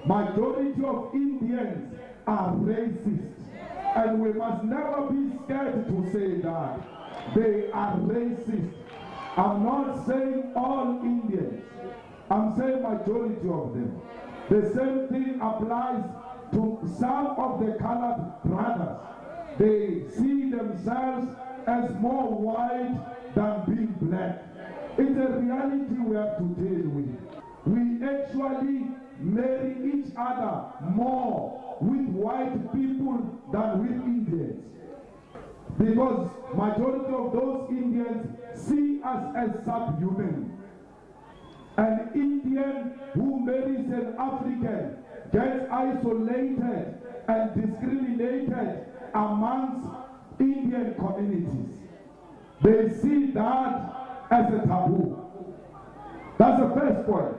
majority of Indians are racist. And we must never be scared to say that. They are racist. I'm not saying all Indians. I'm saying majority of them. The same thing applies to some of the colored brothers. They see themselves as more white than being black. It's a reality we have to deal with. We actually marry each other more with white people than with Indians. Because majority of those Indians see us as subhuman. An Indian who marries an African gets isolated and discriminated amongst Indian communities. They see that as a taboo. That's the first point.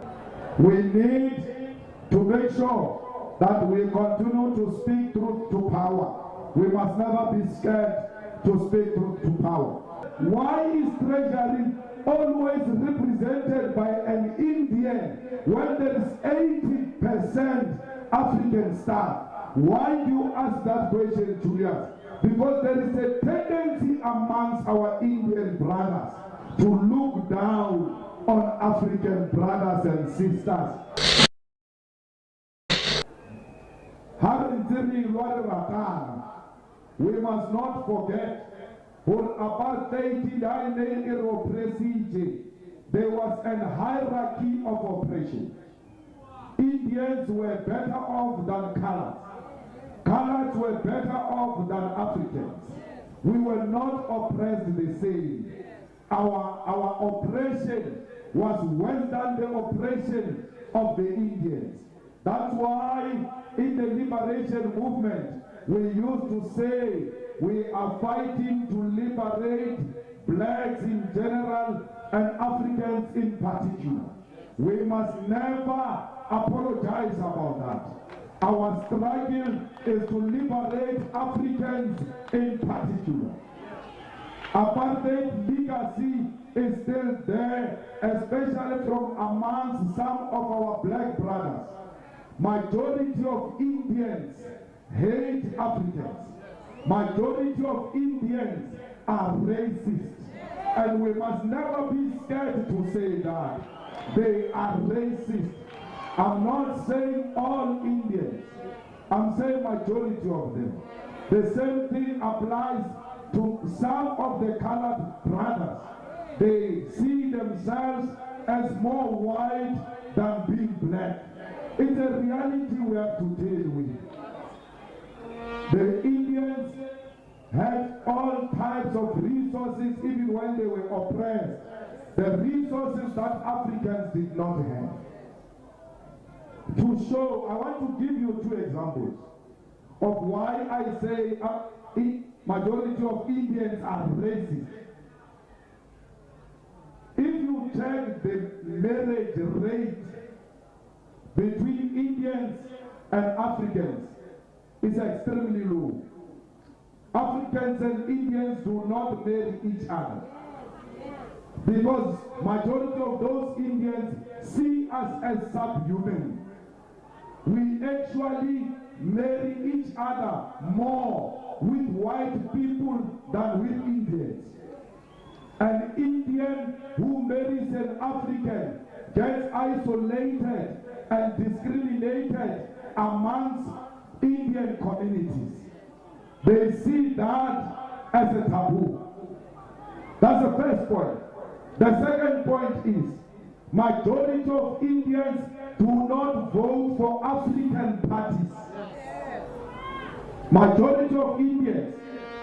We need to make sure that we continue to speak truth to power. We must never be scared to speak truth to power. Why is Treasury always represented by an Indian when there is 80% African staff? Why do you ask that question, Julius? Because there is a tendency amongst our Indian brothers to look down on African brothers and sisters. We must not forget for apartheid there was a hierarchy of oppression. Indians were better off than colors. Colors were better off than Africans. We were not oppressed the same. Our oppression was worse than the oppression of the Indians. That's why in the liberation movement we used to say we are fighting to liberate blacks in general and Africans in particular. We must never apologize about that. Our struggle is to liberate Africans in particular. Apartheid legacy is still there, especially from amongst some of our black brothers. Majority of Indians hate Africans. Majority of Indians are racist. And we must never be scared to say that. They are racist. I'm not saying all Indians. I'm saying majority of them. The same thing applies to some of the colored brothers. They see themselves as more white than being black. It's a reality we have to deal with. The Indians had all types of resources even when they were oppressed. The resources that Africans did not have. To show, I want to give you two examples of why I say majority of Indians are racist. If you check the marriage rate between Indians and Africans, it's extremely low. Africans and Indians do not marry each other because majority of those Indians see us as subhuman. We actually marry each other more with white people than with Indians. An Indian who marries an African gets isolated and discriminated amongst Indian communities. They see that as a taboo. That's the first point. The second point is majority of Indians do not vote for African parties. Majority of Indians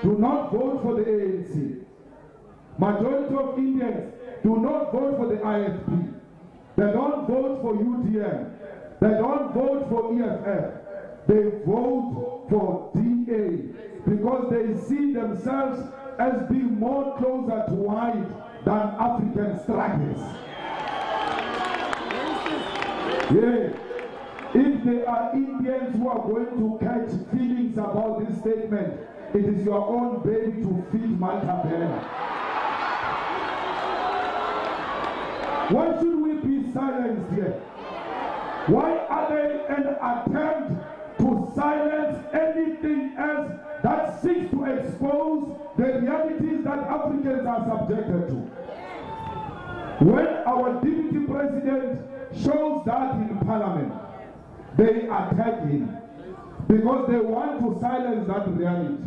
do not vote for the ANC. Majority of Indians do not vote for the IFP. They don't vote for UDM. They don't vote for EFF. They vote for DA because they see themselves as being more closer to white than African stragglers. Yeah. If there are Indians who are going to catch feelings about this statement, it is your own baby to feed Malta Bella. Why should we be silenced here? Why are they an realities that Africans are subjected to. When our deputy president shows that in parliament, they attack him because they want to silence that reality.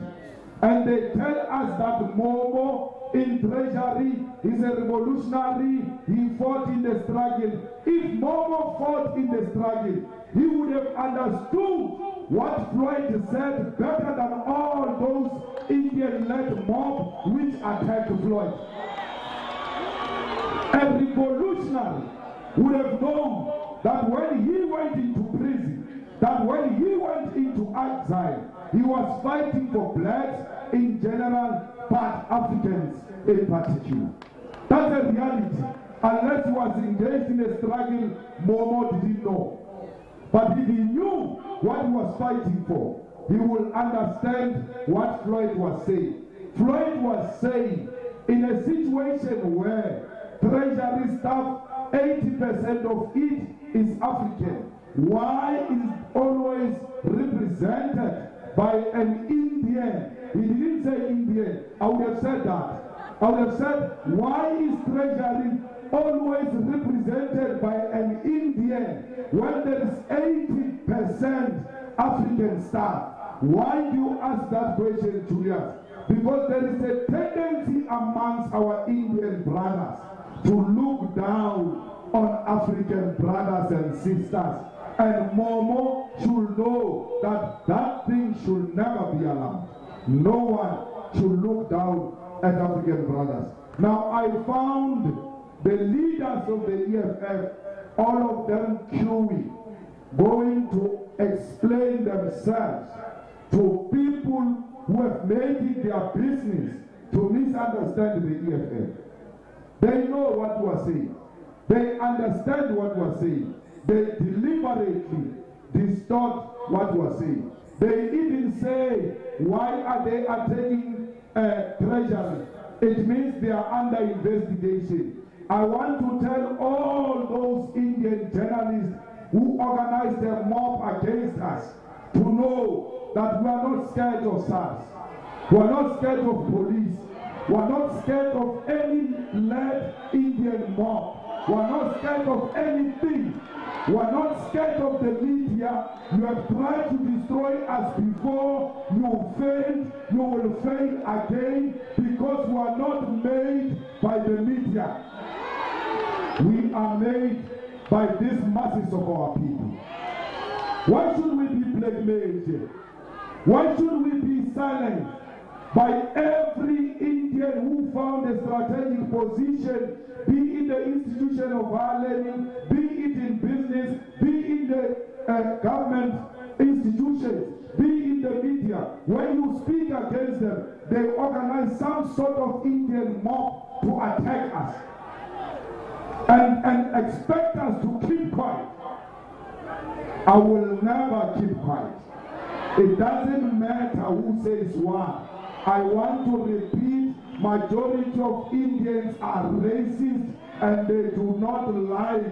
And they tell us that Momo in treasury is a revolutionary, he fought in the struggle. If Momo fought in the struggle, he would have understood what Floyd said better than all those Indian-led mobs which attacked Floyd. A revolutionary would have known that when he went into prison, that when he went into exile, he was fighting for blacks in general, but Africans in particular. That's a reality. Unless he was engaged in a struggle, Momo didn't know. But if he knew what he was fighting for, he will understand what Floyd was saying. Floyd was saying, in a situation where treasury staff, 80% of it is African, why is it always represented by an Indian? He didn't say Indian. I would have said that. I would have said, why is treasury always represented by an Indian when there is 80% African staff? Why do you ask that question, Julius? Because there is a tendency amongst our Indian brothers to look down on African brothers and sisters. And Momo should know that that thing should never be allowed. No one should look down at African brothers. Now I found the leaders of the EFF, all of them queuing, going to explain themselves to people who have made it their business to misunderstand the EFF. They know what we are saying. They understand what we are saying. They deliberately distort what we are saying. They even say, why are they attacking treasury? It means they are under investigation. I want to tell all those Indian journalists who organized a mob against us to know that we are not scared of SARS. We are not scared of police. We are not scared of any led Indian mob. We are not scared of anything. We are not scared of the media. You have tried to destroy us before. You failed. You will fail again because we are not made by the media. We are made by these masses of our people. Why should we be blackmailed? Why should we be silent by every Indian who found a strategic position, be it the institution of higher learning, be it in business, be in the government institutions, be in the media? When you speak against them, they organize some sort of Indian mob to attack us and expect us to keep quiet. I will never keep quiet. It doesn't matter who says what. I want to repeat, majority of Indians are racist and they do not like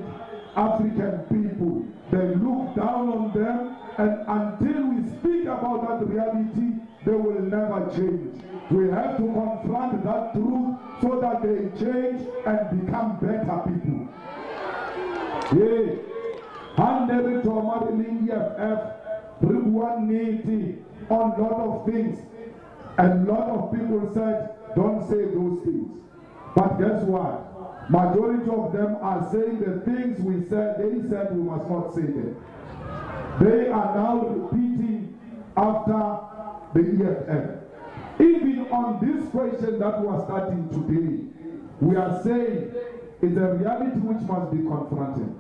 African people. They look down on them, and until we speak about that reality, they will never change. We have to confront that truth so that they change and become better people. Yeah. Handed to Marilyn EFF, Ribuan Niti on a lot of things. And a lot of people said, don't say those things. But guess what? Majority of them are saying the things we said, they said we must not say them. They are now repeating after the EFF. Even on this question that we are starting today, we are saying it's a reality which must be confronted.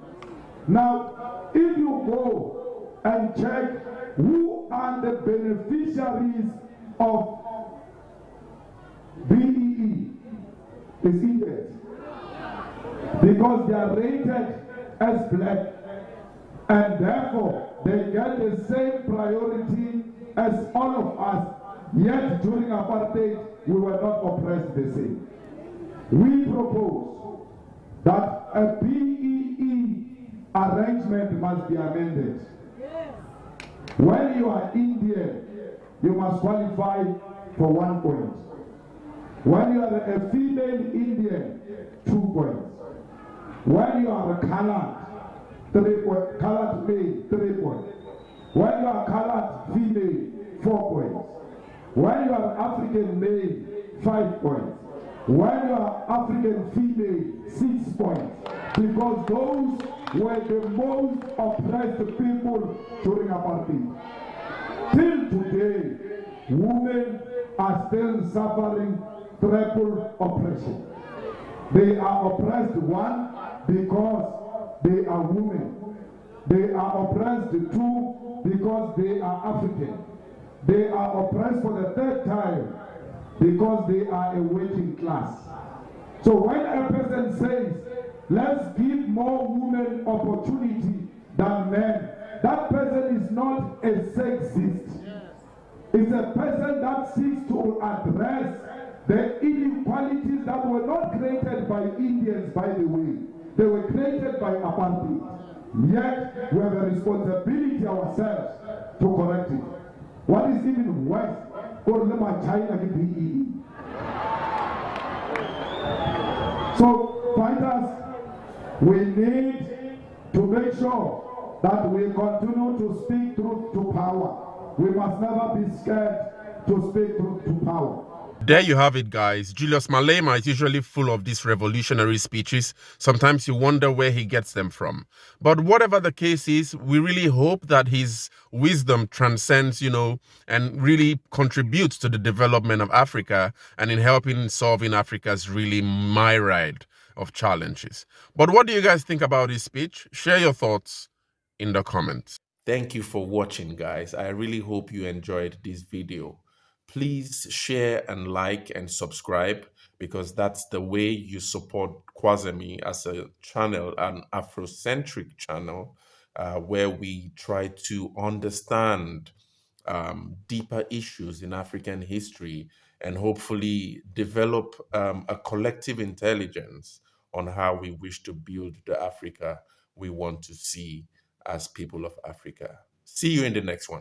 Now, if you go and check who are the beneficiaries of BEE, it's Indians. Because they are rated as black, and therefore they get the same priority as all of us. Yet during apartheid, we were not oppressed the same. We propose that a BEE arrangement must be amended. When you are Indian, you must qualify for 1 point. When you are a female Indian, 2 points. When you are a colored, 3 points. Colored male, 3 points. When you are colored female, 4 points. When you are African male, 5 points. When you are African female, 6 points. Because those were the most oppressed people during apartheid. Till today, women are still suffering triple oppression. They are oppressed, one, because they are women. They are oppressed, two, because they are African. They are oppressed for the third time because they are a working class. So when a person says, let's give more women opportunity than men, that person is not a sexist. It's a person that seeks to address the inequalities that were not created by Indians, by the way. They were created by apartheid. Yet, we have a responsibility ourselves to correct it. What is even worse, or China can be. So, fighters, we need to make sure that we continue to speak truth to power. We must never be scared to speak truth to power. There you have it, guys. Julius Malema is usually full of these revolutionary speeches. Sometimes you wonder where he gets them from. But whatever the case is, we really hope that his wisdom transcends, and really contributes to the development of Africa and in helping solving Africa's really myriad of challenges. But what do you guys think about his speech? Share your thoughts in the comments. Thank you for watching, guys. I really hope you enjoyed this video. Please share and like and subscribe, because that's the way you support Kwazemi as a channel, an Afrocentric channel, where we try to understand deeper issues in African history and hopefully develop a collective intelligence on how we wish to build the Africa we want to see as people of Africa. See you in the next one.